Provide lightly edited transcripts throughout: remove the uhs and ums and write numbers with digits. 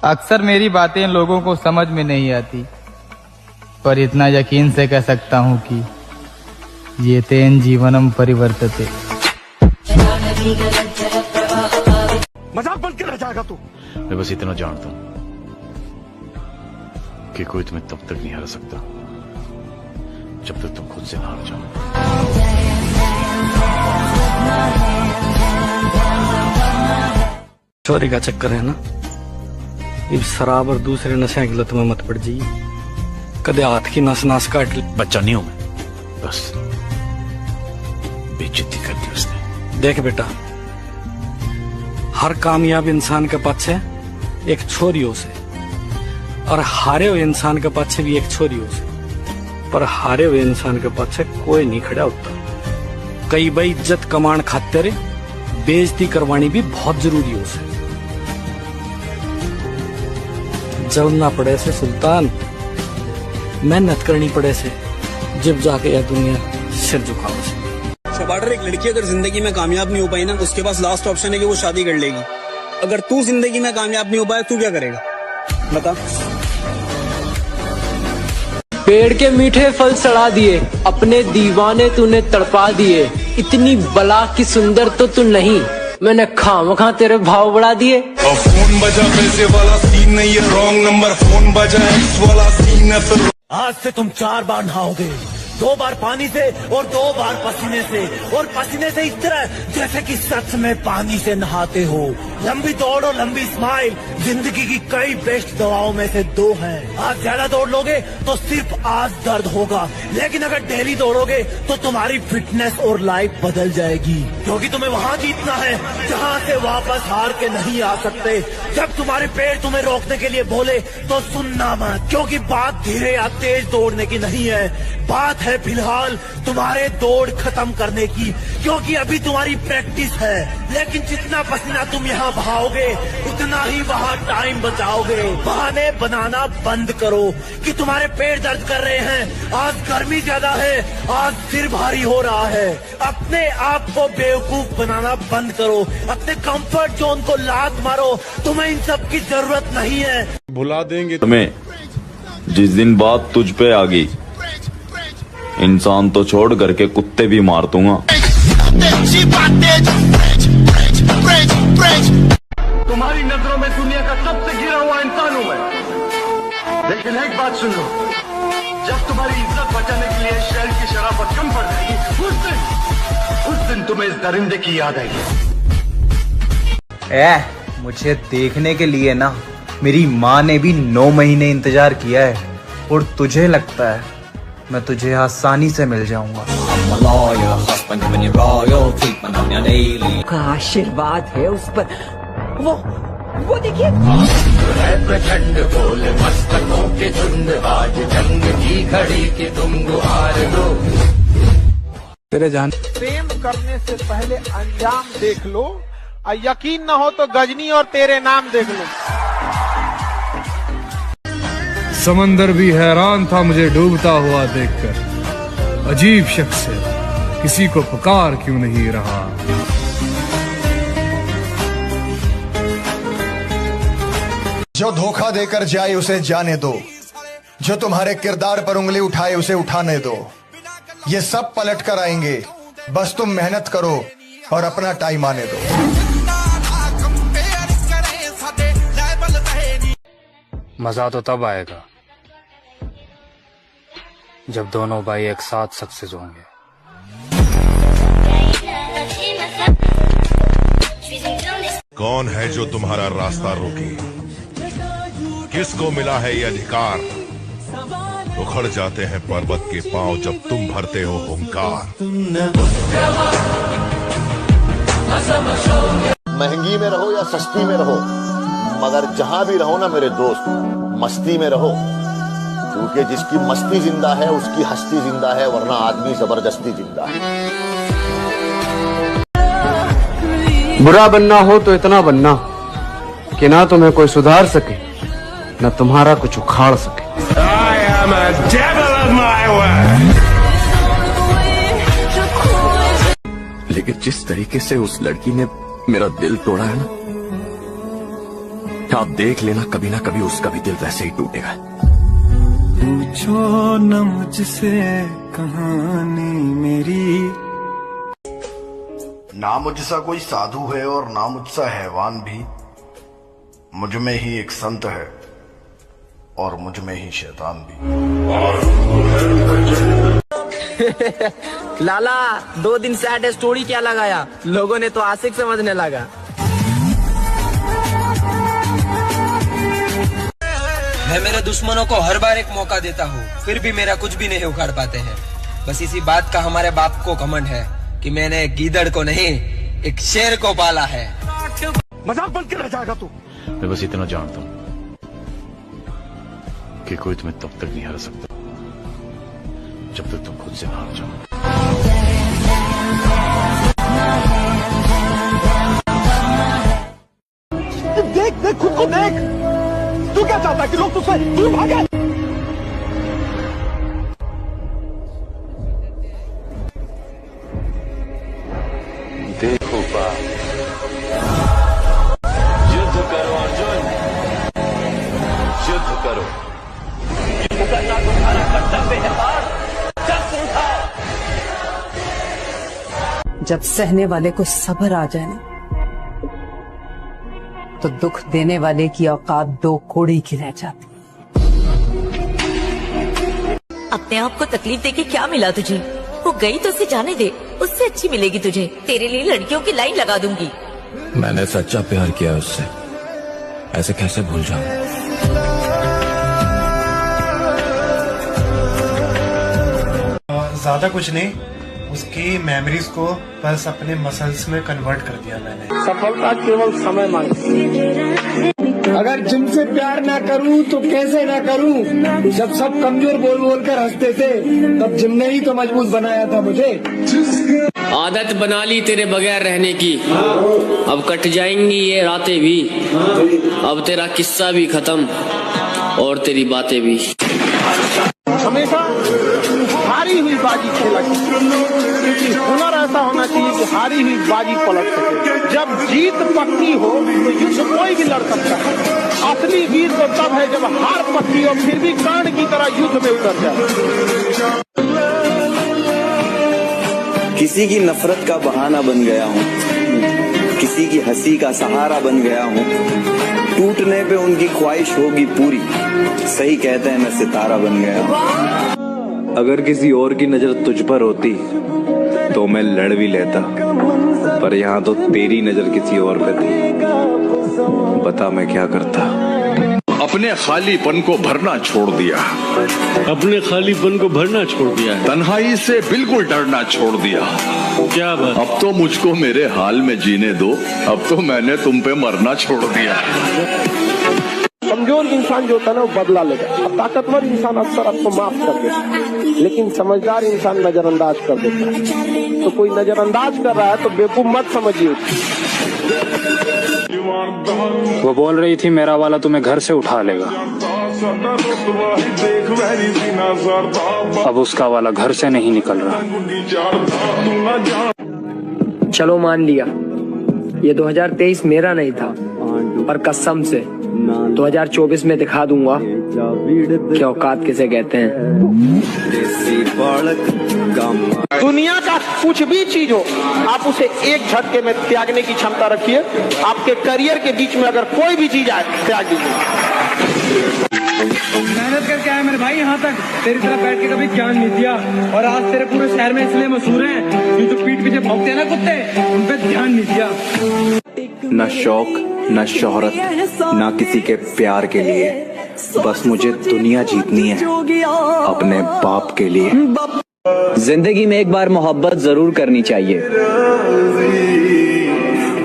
अक्सर मेरी बातें लोगों को समझ में नहीं आती, पर इतना यकीन से कह सकता हूँ कि ये तेन जीवनम परिवर्तते। मजाक बन के रह जाएगा तू। मैं बस इतना जानता हूं कि कोई तुम्हें तब तक नहीं हरा सकता जब तक तुम खुद से ना हार जाओ। चोरी का चक्कर है ना, ये शराब और दूसरे नशे की लत में मत पड़ जाइए, कदे हाथ की नस नास काट ले। बच्चा नहीं हूं मैं, बस बेइज्जती कर दी उसने। देख बेटा, हर कामयाब इंसान के पाछे एक छोरी हो से, और हारे हुए इंसान के पाछे भी एक छोरी हो से, पर हारे हुए इंसान के पाछे कोई नहीं खड़ा होता। कई बार इज्जत कमान खाते रे बेइज्जती करवानी भी बहुत जरूरी हो से। जलना पड़े से सुल्तान, मेहनत करनी पड़े से, जब जाके यह दुनिया सिर झुकाओ से। शबाटर, एक लड़की अगर जिंदगी में कामयाब नहीं हो पाई ना, उसके पास लास्ट ऑप्शन है कि वो शादी कर लेगी। अगर तू जिंदगी में कामयाब नहीं हो पाया, तू क्या करेगा बता? पेड़ के मीठे फल सड़ा दिए, अपने दीवाने तूने तड़पा दिए। इतनी बला की सुंदर तो तू नहीं, मैंने खामखा तेरे भाव बढ़ा दिए। और फोन बजा पैसे वाला सीन नहीं है, रॉन्ग नंबर। फोन बजा एक्स वाला सीन है, फिर आज से तुम 4 बार नहाओगे, 2 बार पानी से और 2 बार पसीने से, और पसीने से इस तरह जैसे कि सच में पानी से नहाते हो। लंबी दौड़ और लंबी स्माइल जिंदगी की कई बेस्ट दवाओं में से 2 हैं। आज ज्यादा दौड़ लोगे तो सिर्फ आज दर्द होगा, लेकिन अगर डेली दौड़ोगे तो तुम्हारी फिटनेस और लाइफ बदल जाएगी, क्योंकि तुम्हें वहाँ जीतना है जहाँ से वापस हार के नहीं आ सकते। जब तुम्हारे पेड़ तुम्हें रोकने के लिए बोले तो सुनना मत, क्योंकि बात धीरे या तेज दौड़ने की नहीं है, बात है फिलहाल तुम्हारे दौड़ खत्म करने की, क्योंकि अभी तुम्हारी प्रैक्टिस है। लेकिन जितना पसीना तुम यहाँ बहाओगे उतना ही वहाँ टाइम बचाओगे। बहाने बनाना बंद करो कि तुम्हारे पेट दर्द कर रहे हैं, आज गर्मी ज्यादा है, आज सिर भारी हो रहा है। अपने आप को बेवकूफ बनाना बंद करो, अपने कंफर्ट जोन को लात मारो। तुम्हें इन सब की जरूरत नहीं है। भुला देंगे तुम्हें जिस दिन बात तुझ पे आ गई, इंसान तो छोड़ करके कुत्ते भी मार दूंगा। तुम्हारी नजरों में दुनिया का सबसे गिरा हुआ इंसान हूं मैं, लेकिन एक बात सुन लो, जब तुम्हारी इज्जत बचाने के लिए शहर की शराफत कम पड़ जाएगी, उस दिन तुम्हें इस दरिंदे की याद आएगी। मुझे देखने के लिए ना मेरी माँ ने भी 9 महीने इंतजार किया है, और तुझे लगता है मैं तुझे आसानी से मिल जाऊंगा। का आशीर्वाद है उस पर, वो देखिए। प्रचंड बोल मस्तकों के झुंड, आज जंग की घड़ी की तुम गुहार दो। तेरे जान प्रेम करने से पहले अंजाम देख लो, और यकीन न हो तो गजनी और तेरे नाम देख लो। समंदर भी हैरान था मुझे डूबता हुआ देखकर, अजीब शख्स है, किसी को पुकार क्यों नहीं रहा। जो धोखा देकर जाए उसे जाने दो, जो तुम्हारे किरदार पर उंगली उठाए उसे उठाने दो। ये सब पलट कर आएंगे, बस तुम मेहनत करो और अपना टाइम आने दो। मजा तो तब आएगा जब दोनों भाई एक साथ सक्सेस होंगे। कौन है जो तुम्हारा रास्ता रोके, किसको मिला है ये अधिकार? उखड़ जाते हैं पर्वत के पांव जब तुम भरते हो हुंकार। महंगी में रहो या सस्ती में रहो, मगर जहां भी रहो ना मेरे दोस्त, मस्ती में रहो, क्योंकि जिसकी मस्ती जिंदा है उसकी हस्ती जिंदा है, वरना आदमी जबरदस्ती जिंदा है। बुरा बनना हो तो इतना बनना कि ना तुम्हें कोई सुधार सके, न तुम्हारा कुछ उखाड़ सके। I am a devil of my way. लेकिन जिस तरीके से उस लड़की ने मेरा दिल तोड़ा है ना, आप देख लेना, कभी ना कभी उसका भी दिल वैसे ही टूटेगा। पूछो न मुझसे कहानी मेरी। ना मुझसा कोई साधु है और ना मुझसा हैवान भी, मुझ में ही एक संत है और मुझ में ही शैतान भी। लाला 2 दिन सैड स्टोरी क्या लगाया, लोगों ने तो आशिक समझने लगा। मैं मेरे दुश्मनों को हर बार एक मौका देता हूँ, फिर भी मेरा कुछ भी नहीं उखाड़ पाते हैं। बस इसी बात का हमारे बाप को घमंड है कि मैंने एक गीदड़ को नहीं, एक शेर को पाला है। मजाक बंद कर रह जाएगा तू। मैं बस इतना जानता हूँ कि कोई तुम्हें तब तक नहीं हरा सकता जब तक तुम खुद से ना हार जाओ। देख देख खुद को देख, तू क्या चाहता है कि लोग तुझसे दूर भागे? देखो बाप, युद्ध करो अर्जुन, युद्ध करो। युद्ध करना तुम्हारा कर्तव्य है पार्थ, शस्त्र उठाओ। जब सहने वाले को सब्र आ जाए ना, तो दुख देने वाले की औकात 2 कोड़ी की रह जाती। अपने आप को तकलीफ देके क्या मिला तुझे? वो गई तो उसे जाने दे, उससे अच्छी मिलेगी तुझे। तेरे लिए लड़कियों की लाइन लगा दूंगी। मैंने सच्चा प्यार किया उससे, ऐसे कैसे भूल जाऊं? ज्यादा कुछ नहीं, उसकी मेमोरीज को बस अपने मसल्स में कन्वर्ट कर दिया मैंने। सफलता केवल समय मांगती। अगर जिनसे प्यार ना करूं तो कैसे ना करूं? जब सब कमजोर बोल बोल कर हंसते थे, तब जिम ने ही तो मजबूत बनाया था मुझे। आदत बना ली तेरे बगैर रहने की, अब कट जाएंगी ये रातें भी। अब तेरा किस्सा भी खत्म और तेरी बातें भी। हमेशा हारी हुई बाजी खेला, क्योंकि हुनर ऐसा होना चाहिए कि हारी हुई बाजी पलट सके। जब जीत पक्की हो तो युद्ध कोई भी लड़ सकता है। असली वीर तो तब है जब हार पक्की हो, फिर भी कर्ण की तरह युद्ध में उतर जाए। किसी की नफरत का बहाना बन गया हूँ, किसी की हंसी का सहारा बन गया हूँ। टूटने पे उनकी ख्वाहिश होगी पूरी, सही कहते हैं मैं सितारा बन गया। अगर किसी और की नजर तुझ पर होती तो मैं लड़ भी लेता, पर यहाँ तो तेरी नजर किसी और पे थी। बता मैं क्या करता? अपने खालीपन को भरना छोड़ दिया, अपने खालीपन को भरना छोड़ दिया है। तन्हाई से बिल्कुल डरना छोड़ दिया। क्या बात? अब तो मुझको मेरे हाल में जीने दो, अब तो मैंने तुम पे मरना छोड़ दिया। कमजोर इंसान जो होता है ना, वो बदला लेगा। अब ताकतवर इंसान अक्सर आपको माफ कर देता है, लेकिन समझदार इंसान नजरअंदाज कर देता है। तो कोई नजरअंदाज कर रहा है तो बेवकूफ मत समझिए। वो बोल रही थी मेरा वाला तुम्हें घर से उठा लेगा, अब उसका वाला घर से नहीं निकल रहा। चलो मान लिया ये 2023 मेरा नहीं था, पर कसम से 2024 में दिखा दूंगा कि औकात किसे कहते हैं। दुनिया का कुछ भी चीज हो, आप उसे एक झटके में त्यागने की क्षमता रखिए। आपके करियर के बीच में अगर कोई भी चीज आए, त्याग दीजिए। मेहनत करके आए मेरे भाई यहाँ तक, तेरी तरह बैठ के कभी ज्ञान नहीं दिया, और आज तेरे पूरे शहर में इसलिए मशहूर हैं, जो तो पीठ पीछे भौंकते हैं ना कुत्ते, उन पे ध्यान नहीं दिया। न शौक न शोहरत न किसी के प्यार के लिए, बस मुझे दुनिया जीतनी है अपने बाप के लिए। जिंदगी में एक बार मोहब्बत जरूर करनी चाहिए,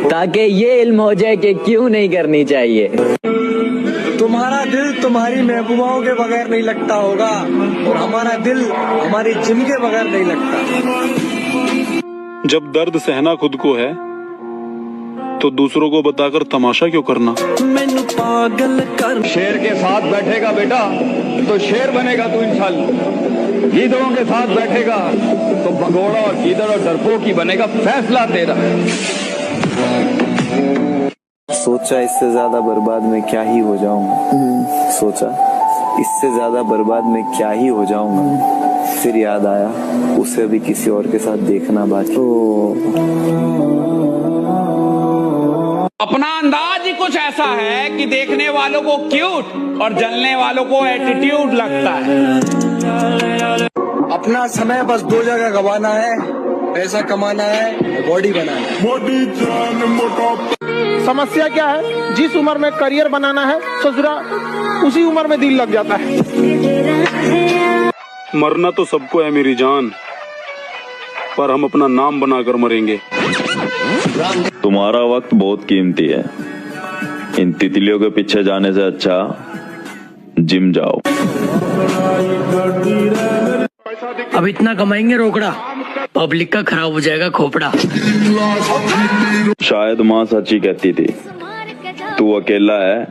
ताकि ये इल्म हो जाए कि क्यों नहीं करनी चाहिए। तुम्हारा दिल तुम्हारी महबूबाओं के बगैर नहीं लगता होगा, और हमारा दिल हमारी जिम के बगैर नहीं लगता। जब दर्द सहना खुद को है तो दूसरों को बताकर तमाशा क्यों करना? मैनू पागल कर। शेर के साथ बैठेगा बेटा तो शेर बनेगा तू इंशाल्लाह। गीदड़ों के साथ बैठेगा तो भगोड़ा और गीदड़ और डरपोक की बनेगा, फैसला तेरा। सोचा इससे ज्यादा बर्बाद मैं क्या ही हो जाऊंगा, सोचा इससे ज्यादा बर्बाद मैं क्या ही हो जाऊंगा, फिर याद आया उसे भी किसी और के साथ देखना बाकी। अपना अंदाज ही कुछ ऐसा है कि देखने वालों को क्यूट और जलने वालों को एटीट्यूड लगता है। अपना समय बस 2 जगह गवाना है, पैसा कमाना है, बॉडी बनाना है। समस्या क्या है? जिस उम्र में करियर बनाना है ससुरा उसी उम्र में दिल लग जाता है। मरना तो सबको है मेरी जान, पर हम अपना नाम बनाकर मरेंगे। तुम्हारा वक्त बहुत कीमती है, इन तितलियों के पीछे जाने से अच्छा जिम जाओ। अब इतना कमाएंगे रोकड़ा, पब्लिक का खराब हो जाएगा खोपड़ा। शायद माँ सच्ची कहती थी, तू अकेला है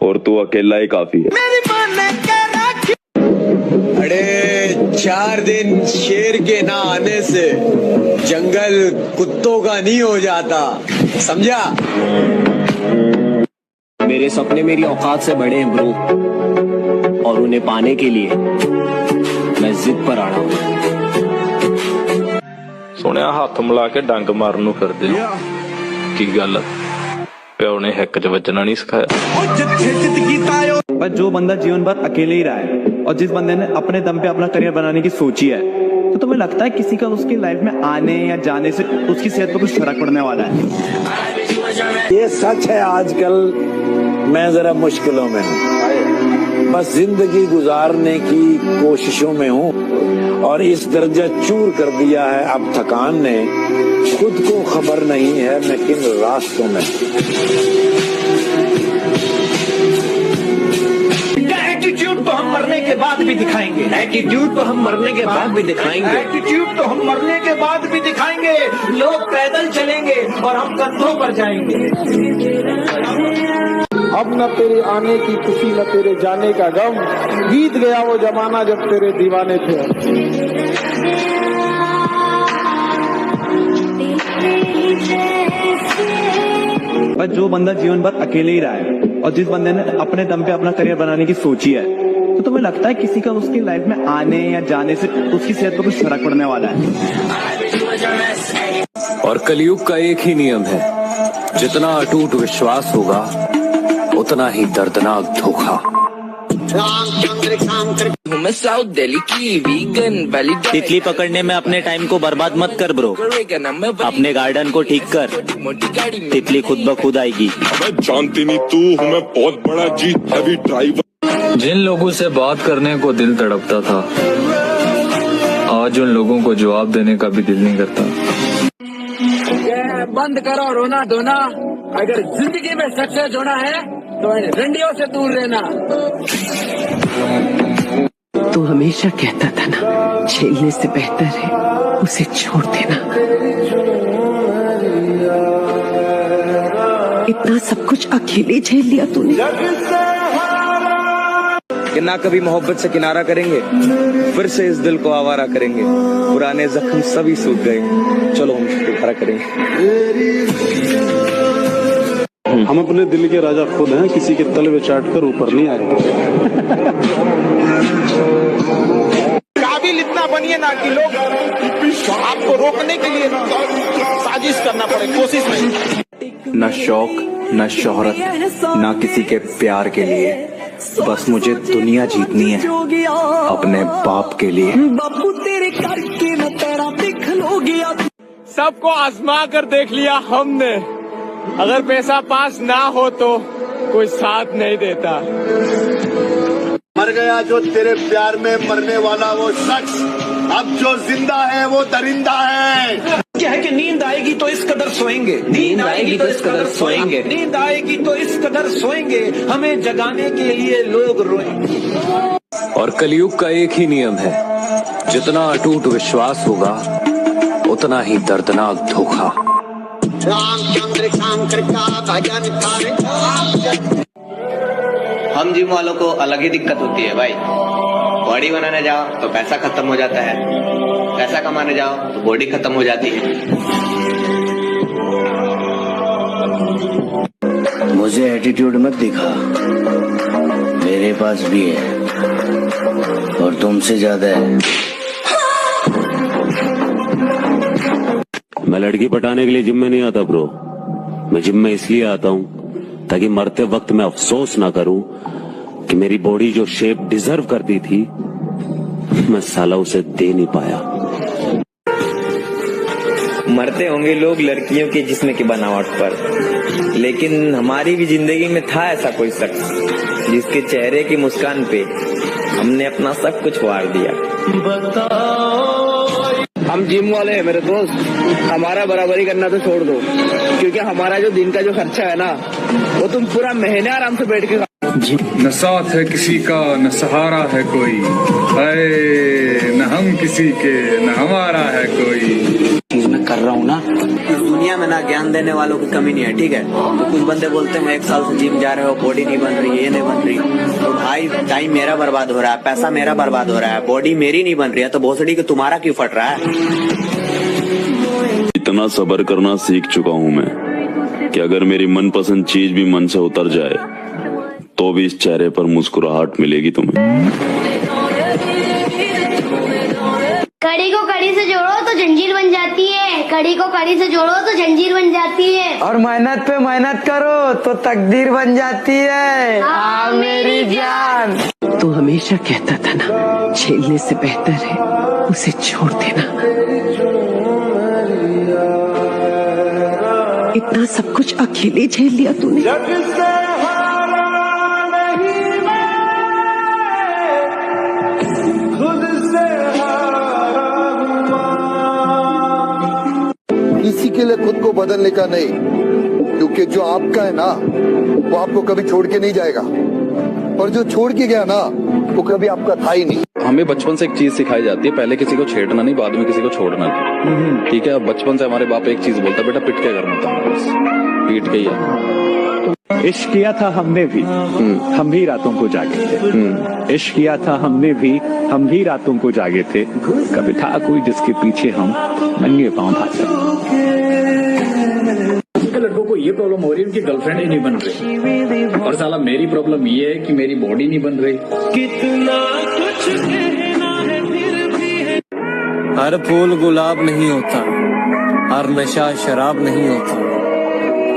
और तू अकेला ही काफी है। अरे 4 दिन शेर के ना आने से जंगल कुत्तों का नहीं हो जाता, समझा? मेरे सपने मेरी औकात से बड़े हैं ब्रो, और उन्हें पाने के लिए मैं जिद पर अड़ा हूं। सुनिया हाथ मिला के डंग मारन नूं फिरदे की गल, प्यो ने हिक च वजना नहीं सिखाया। पर जो बंदा जीवन भर अकेले ही रहा है और जिस बंदे ने अपने दम पे अपना करियर बनाने की सोची है, तो तुम्हें लगता है किसी का उसकी लाइफ में आने या जाने से उसकी सेहत पर कुछ फर्क पड़ने वाला है? ये सच है, आजकल मैं जरा मुश्किलों में हूँ, बस जिंदगी गुजारने की कोशिशों में हूँ, और इस दर्जा चूर कर दिया है अब थकान ने, खुद को खबर नहीं है मैं किन रास्तों में। एटीट्यूड तो हम मरने के बाद भी दिखाएंगे, एटीट्यूड तो हम मरने के बाद भी दिखाएंगे, एटीट्यूड तो हम मरने के बाद भी दिखाएंगे। लोग पैदल चलेंगे और हम कंधों पर जाएंगे। अब न तेरे आने की खुशी न तेरे जाने का गम, बीत गया वो जमाना जब तेरे दीवाने थे। पर जो बंदा जीवन भर अकेले ही रहा है और जिस बंदे ने अपने दम पे अपना करियर बनाने की सोची है, तो तुम्हें लगता है किसी का उसकी लाइफ में आने या जाने से उसकी सेहत पर कुछ फर्क पड़ने वाला है? और कलयुग का एक ही नियम है, जितना अटूट विश्वास होगा उतना ही दर्दनाक धोखा। मैं साउथ दिल्ली की वीगन वैली। तितली पकड़ने में अपने टाइम को बर्बाद मत कर ब्रो, अपने गार्डन को ठीक कर, तितली खुद ब खुद आएगी। जानती नहीं तू हूँ मैं बहुत बड़ा जीत हैवी ड्राइवर। जिन लोगों से बात करने को दिल तड़पता था, आज उन लोगों को जवाब देने का भी दिल नहीं करता। बंद करो रोना धोना, अगर जिंदगी में सक्सेस होना है तो रंडियों से दूर रहना। तू हमेशा कहता था ना, झेलने से बेहतर है उसे छोड़ देना। इतना सब कुछ अकेले झेल लिया तूने। कि ना कभी मोहब्बत से किनारा करेंगे, फिर से इस दिल को आवारा करेंगे। पुराने जख्म सभी सूख गए, चलो हम दोबारा करेंगे। हम अपने दिल के राजा खुद हैं, किसी के तले में चाट कर ऊपर नहीं आएंगे। काबिल इतना बनिए ना कि लोग आपको रोकने के लिए साजिश करना पड़े, कोशिश नहीं। न शौक न शोहरत न किसी के प्यार के लिए, बस मुझे दुनिया जीतनी है अपने बाप के लिए। बापू तेरे करके मैं तेरा दिख लो गया। सबको आजमा कर देख लिया हमने, अगर पैसा पास ना हो तो कोई साथ नहीं देता। मर गया जो तेरे प्यार में मरने वाला वो शख्स, अब जो जिंदा है वो दरिंदा है। क्या है कि नींद आएगी तो इस कदर सोएंगे, नींद आएगी तो इस कदर सोएंगे, नींद आएगी तो इस कदर सोएंगे, हमें जगाने के लिए लोग रोएंगे। और कलयुग का एक ही नियम है, जितना अटूट विश्वास होगा उतना ही दर्दनाक धोखा। हम जिम वालों को अलग ही दिक्कत होती है भाई। बॉडी बनाने जाओ तो पैसा खत्म हो जाता है, पैसा कमाने जाओ तो बॉडी खत्म हो जाती है। मुझे एटीट्यूड मत दिखा, मेरे पास भी है और तुमसे ज्यादा है। मैं लड़की पटाने के लिए जिम में नहीं आता ब्रो। मैं जिम में इसलिए आता हूँ ताकि मरते वक्त मैं अफसोस ना करूं कि मेरी बॉडी जो शेप डिजर्व करती थी मैं साला उसे दे नहीं पाया। मरते होंगे लोग लड़कियों के जिस्म की बनावट पर, लेकिन हमारी भी जिंदगी में था ऐसा कोई शख्स जिसके चेहरे की मुस्कान पे हमने अपना सब कुछ वार दिया। हम जिम वाले हैं मेरे दोस्त, हमारा बराबरी करना तो छोड़ दो, क्योंकि हमारा जो दिन का जो खर्चा है ना वो तुम पूरा महीने आराम से बैठ के न साथ है किसी का न सहारा है कोई, न हम किसी के न हमारा है कोई। चीज मैं कर रहा हूँ ना, इस दुनिया में ना ज्ञान देने वालों की कमी नहीं है, ठीक है। तो कुछ बंदे बोलते हैं 1 साल से जिम जा रहे हो, बॉडी नहीं बन रही, ये नहीं बन रही। तो भाई टाइम मेरा बर्बाद हो रहा है, पैसा मेरा बर्बाद हो रहा है, बॉडी मेरी नहीं बन रही है, तो भोसड़ी के तुम्हारा क्यों फट रहा है। इतना सब्र करना सीख चुका हूँ मैं कि अगर मेरी मनपसंद चीज भी मन से उतर जाए तो भी इस चेहरे पर मुस्कुराहट मिलेगी तुम्हें। कड़ी को कड़ी से जोड़ो तो जंजीर बन जाती है, कड़ी को कड़ी से जोड़ो तो जंजीर बन जाती है, और मेहनत पे मेहनत करो तो तकदीर बन जाती है। हाँ मेरी जान। तू हमेशा कहता था ना, झेलने से बेहतर है उसे छोड़ देना। इतना सब कुछ अकेले झेल लिया तूने। किसी के लिए खुद को बदलने का नहीं, क्योंकि जो आपका है ना वो आपको कभी छोड़ के नहीं जाएगा, और जो छोड़ के गया ना वो कभी आपका था ही नहीं। हमें बचपन से एक चीज सिखाई जाती है, पहले किसी को छेड़ना नहीं, बाद में किसी को छोड़ना नहीं, ठीक है। अब बचपन से हमारे बाप एक चीज बोलता, बेटा पिट के करना था, पीट के ही। इश्क किया था हमने भी, हम भी रातों को जागे थे। इश्क किया था हमने भी, हम भी रातों को जागे थे। कभी था कोई जिसके पीछे हम नंगे पांव भागते। लड़कों को ये प्रॉब्लम हो रही है, उनकी गर्लफ्रेंड ही नहीं बन रही, और साला मेरी प्रॉब्लम ये है कि मेरी बॉडी नहीं बन रही। कितना कुछ कहना है फिर भी है। हर फूल गुलाब नहीं होता, हर नशा शराब नहीं होता,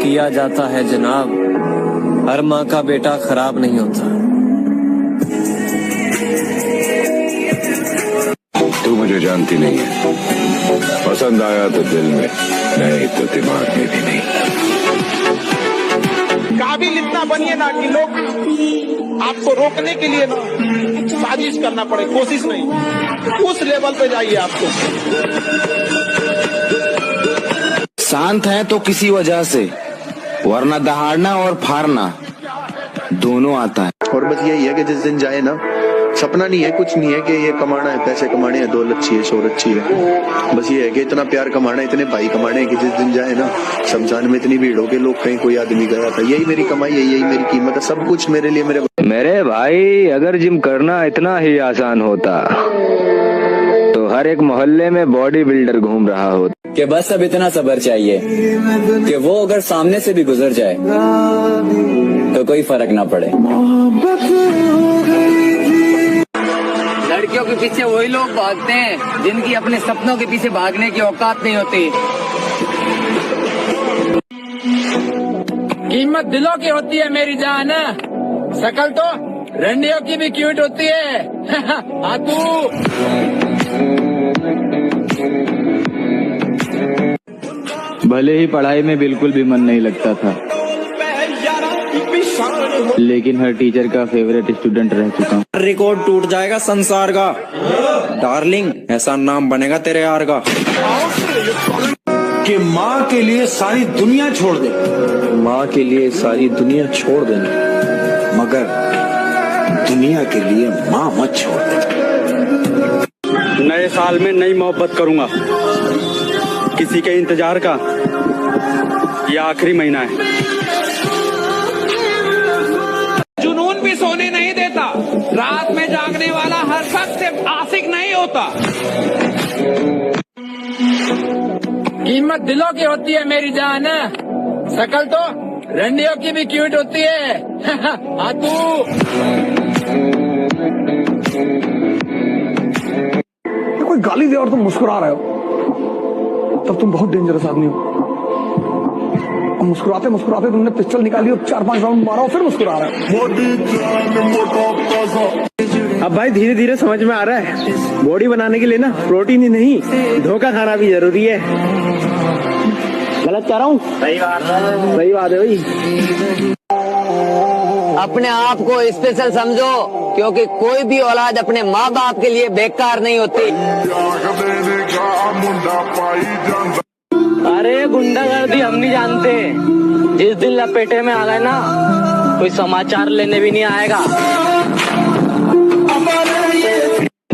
किया जाता है जनाब, हर माँ का बेटा खराब नहीं होता। तू मुझे जानती नहीं है, पसंद आया तो दिल में, नहीं तो दिमाग में भी नहीं। काबिल इतना बनिए ना कि लोग आपको रोकने के लिए ना साजिश करना पड़े, कोशिश नहीं, उस लेवल पे जाइए आपको। शांत है तो किसी वजह से, वरना दहाड़ना और फाड़ना दोनों आता है। और बस यही है कि जिस दिन जाए ना, सपना नहीं है, कुछ नहीं है कि ये कमाना है, पैसे कमाने हैं, दौलत अच्छी है, शोहरत अच्छी है। बस ये है कि इतना प्यार कमाना है, इतने भाई कमाने हैं कि जिस दिन जाए ना, शमशान में इतनी भीड़ हो के लोग कहीं कोई आदमी गया था, यही मेरी कमाई है, यही मेरी कीमत है, सब कुछ मेरे लिए। मेरे भाई अगर जिम करना इतना ही आसान होता तो हर एक मोहल्ले में बॉडी बिल्डर घूम रहा होता। कि बस अब इतना सब्र चाहिए कि वो अगर सामने से भी गुजर जाए तो कोई फर्क ना पड़े। लड़कियों के पीछे वही लोग भागते हैं जिनकी अपने सपनों के पीछे भागने की औकात नहीं होती। कीमत दिलों की होती है मेरी जान, शकल तो रंडियों की भी क्यूट होती है। भले ही पढ़ाई में बिल्कुल भी मन नहीं लगता था, लेकिन हर टीचर का फेवरेट स्टूडेंट रह चुका हूँ। रिकॉर्ड टूट जाएगा संसार का, डार्लिंग ऐसा नाम बनेगा तेरे यार का कि माँ के लिए सारी दुनिया छोड़ दे, माँ के लिए सारी दुनिया छोड़ देना, मगर दुनिया के लिए माँ मत छोड़ दे। नए साल में नई मोहब्बत करूंगा, किसी के इंतजार का यह आखिरी महीना है। जुनून भी सोने नहीं देता, रात में जागने वाला हर शख्स सिर्फ आशिक नहीं होता। कीमत दिलों की होती है मेरी जान, शकल तो रंडियों की भी क्यूट होती है। हाँ तू कोई गाली दे और तुम मुस्कुरा रहे हो, तब तुम बहुत डेंजरस आदमी हो। और मुस्कुराते मुस्कुराते तुमने पिस्टल निकाली और 4-5 राउंड मारा और फिर मुस्कुरा रहे हो। अब भाई धीरे धीरे समझ में आ रहा है, बॉडी बनाने के लिए ना प्रोटीन ही नहीं, धोखा खाना भी जरूरी है। गलत कह रहा हूँ? सही बात है, सही बात है भाई। अपने आप को स्पेशल समझो, क्योंकि कोई भी औलाद अपने माँ बाप के लिए बेकार नहीं होती। अरे गुंडागर्दी हम नहीं जानते, जिस दिन लपेटे में आ गए ना कोई समाचार लेने भी नहीं आएगा।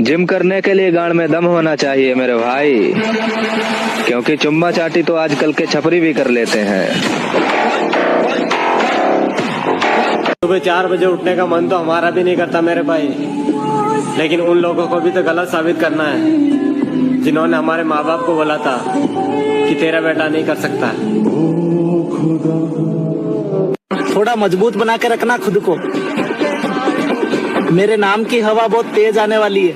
जिम करने के लिए गांड में दम होना चाहिए मेरे भाई, क्योंकि चुम्मा चाटी तो आजकल के छपरी भी कर लेते हैं। सुबह 4 बजे उठने का मन तो हमारा भी नहीं करता मेरे भाई, लेकिन उन लोगों को भी तो गलत साबित करना है जिन्होंने हमारे माँ बाप को बोला था कि तेरा बेटा नहीं कर सकता। थोड़ा मजबूत बना के रखना खुद को, मेरे नाम की हवा बहुत तेज आने वाली है।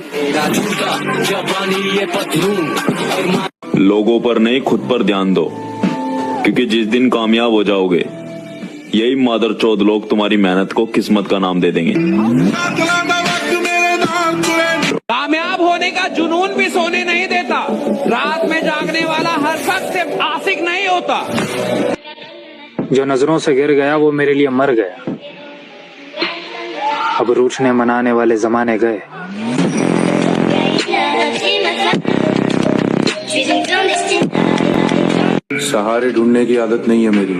लोगों पर नहीं खुद पर ध्यान दो, क्योंकि जिस दिन कामयाब हो जाओगे यही मादरचोद लोग तुम्हारी मेहनत को किस्मत का नाम दे देंगे। कामयाब होने का जुनून भी सोने नहीं देता, रात में जागने वाला हर शख्स से आशिक नहीं होता। जो नजरों से गिर गया वो मेरे लिए मर गया, अब रूठने मनाने वाले जमाने गए। सहारे ढूंढने की आदत नहीं है मेरी,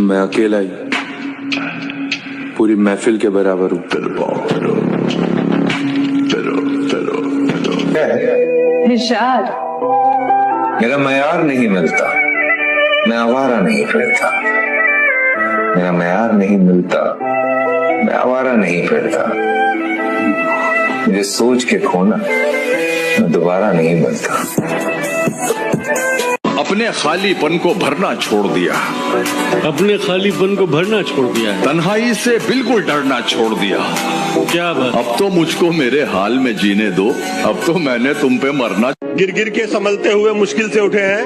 मैं अकेला ही पूरी महफिल के बराबर हूँ। निशाद, मेरा मयार नहीं मिलता, मैं आवारा नहीं फिरता। मेरा मयार नहीं मिलता, मैं आवारा नहीं फिरता। मुझे सोच के खोना, मैं दोबारा नहीं मिलता। अपने खालीपन को भरना छोड़ दिया, अपने खालीपन को भरना छोड़ दिया है, तन्हाई से बिल्कुल डरना छोड़ दिया। क्या बात? अब तो मुझको मेरे हाल में जीने दो, अब तो मैंने तुम पे मरना। गिर गिर के संभलते हुए मुश्किल से उठे हैं,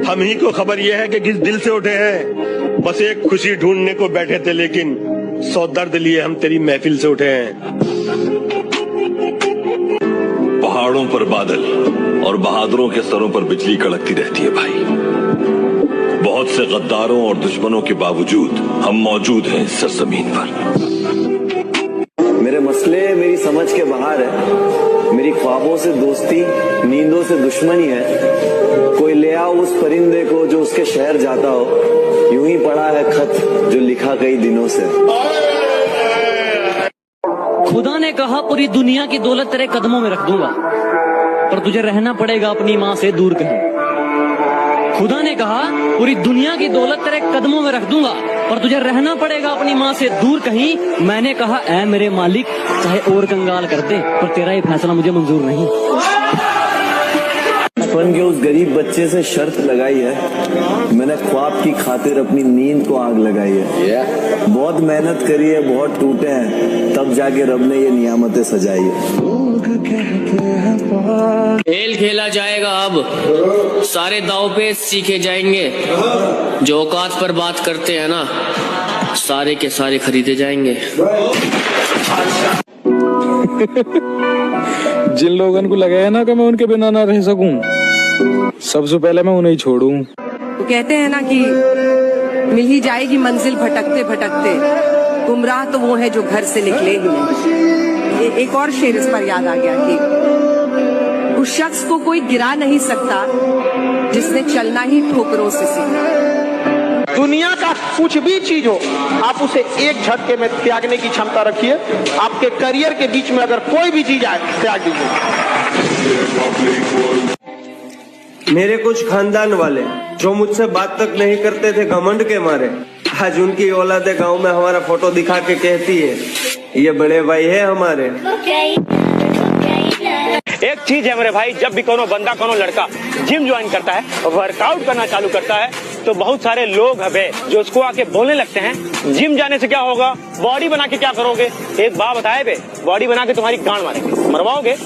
हम ही को खबर यह है कि किस दिल से उठे हैं। बस एक खुशी ढूंढने को बैठे थे, लेकिन 100 दर्द लिए हम तेरी महफिल से उठे हैं। पहाड़ों पर बादल और बहादुरों के सरों पर बिजली कड़कती रहती है भाई। बहुत से गद्दारों और दुश्मनों के बावजूद हम मौजूद हैं इस सरजमीन पर। मेरे मसले मेरी समझ के बाहर है, मेरी ख्वाबों से दोस्ती, नींदों से दुश्मनी है। कोई ले आओ उस परिंदे को जो उसके शहर जाता हो, यूं ही पड़ा है खत जो लिखा कई दिनों से। खुदा ने कहा पूरी दुनिया की दौलत तेरे कदमों में रख दूंगा, पर तुझे रहना पड़ेगा अपनी माँ से दूर कहीं। खुदा ने कहा पूरी दुनिया की दौलत तेरे कदमों में रख दूंगा, पर तुझे रहना पड़ेगा अपनी माँ से दूर कहीं। मैंने कहा ऐ मेरे मालिक, चाहे और कंगाल कर दे, पर तेरा ये फैसला मुझे मंजूर नहीं। बचपन के उस गरीब बच्चे से शर्त लगाई है, मैंने ख्वाब की खातिर अपनी नींद को आग लगाई है। बहुत मेहनत करी है, बहुत टूटे हैं, तब जाके रब ने ये नियामतें सजाई है। खेल खेला जाएगा अब, सारे दाव पे सीखे जाएंगे। जो औकात पर बात करते हैं ना, सारे के सारे खरीदे जाएंगे। जिन लोगों को लगा है ना कि मैं उनके बिना ना रह सकूं, सबसे पहले मैं उन्हें ही छोड़ूं। कहते हैं ना कि मिल ही जाएगी मंजिल भटकते भटकते, गुमराह तो वो है जो घर से निकले ही नहीं। एक और शेर इस पर याद आ गया कि उस शख्स को कोई गिरा नहीं सकता जिसने चलना ही ठोकरों से सीखा। दुनिया का कुछ भी चीज हो, आप उसे एक झटके में त्यागने की क्षमता रखिए। आपके करियर के बीच में अगर कोई भी चीज आए, त्याग दीजिए। मेरे कुछ खानदान वाले जो मुझसे बात तक नहीं करते थे घमंड के मारे, आज उनकी औलादे गांव में हमारा फोटो दिखा के कहती है ये बड़े भाई है हमारे। एक चीज है मेरे भाई, जब भी कोनो बंदा कोनो लड़का जिम ज्वाइन करता है, वर्कआउट करना चालू करता है, तो बहुत सारे लोग हैं जो उसको आके बोलने लगते हैं जिम जाने से क्या होगा, बॉडी बना के क्या करोगे। एक बात बताए बे, बॉडी बना के तुम्हारी गांड मारेंगे, मरवाओगे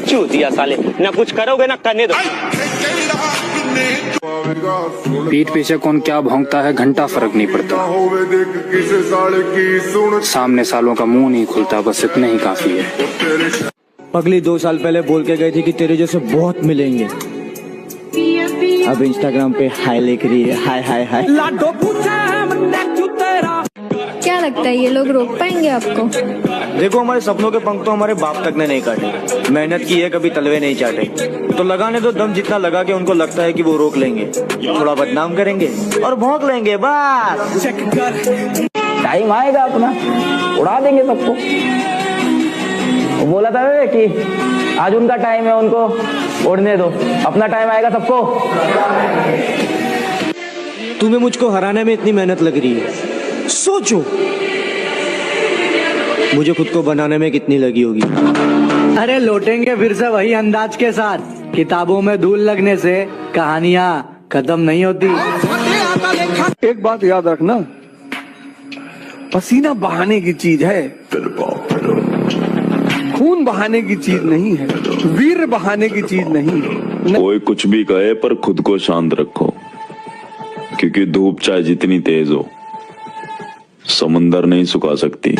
चूतिया साले, ना कुछ करोगे ना करने दो। पीठ पीछे कौन क्या भौंकता है घंटा फर्क नहीं पड़ता, सामने सालों का मुंह नहीं खुलता, बस इतना ही काफी है। पगली 2 साल पहले बोल के गई थी कि तेरे जैसे बहुत मिलेंगे, अब इंस्टाग्राम पे हाय लिख रही है, हाय हाय हाय। क्या लगता है ये लोग रोक पाएंगे आपको? देखो हमारे सपनों के पंख तो हमारे बाप तक ने नहीं काटे, मेहनत की है कभी तलवे नहीं चाटे, तो लगाने दो दम जितना लगा के उनको लगता है कि वो रोक लेंगे, थोड़ा बदनाम करेंगे और भौंक लेंगे बस। टाइम आएगा अपना, उड़ा देंगे सबको। वो बोला था कि आज उनका टाइम है, उनको उड़ने दो, अपना टाइम आएगा सबको। तुम्हें मुझको हराने में इतनी मेहनत लग रही है, सोचो मुझे खुद को बनाने में कितनी लगी होगी। अरे लौटेंगे फिर से वही अंदाज के साथ, किताबों में धूल लगने से कहानियाँ खत्म नहीं होती। एक बात याद रखना, पसीना बहाने की चीज है, खून बहाने की चीज नहीं है, वीर बहाने की चीज नहीं है। कोई कुछ भी कहे पर खुद को शांत रखो, क्योंकि धूप चाहे जितनी तेज हो समुंदर नहीं सुखा सकती।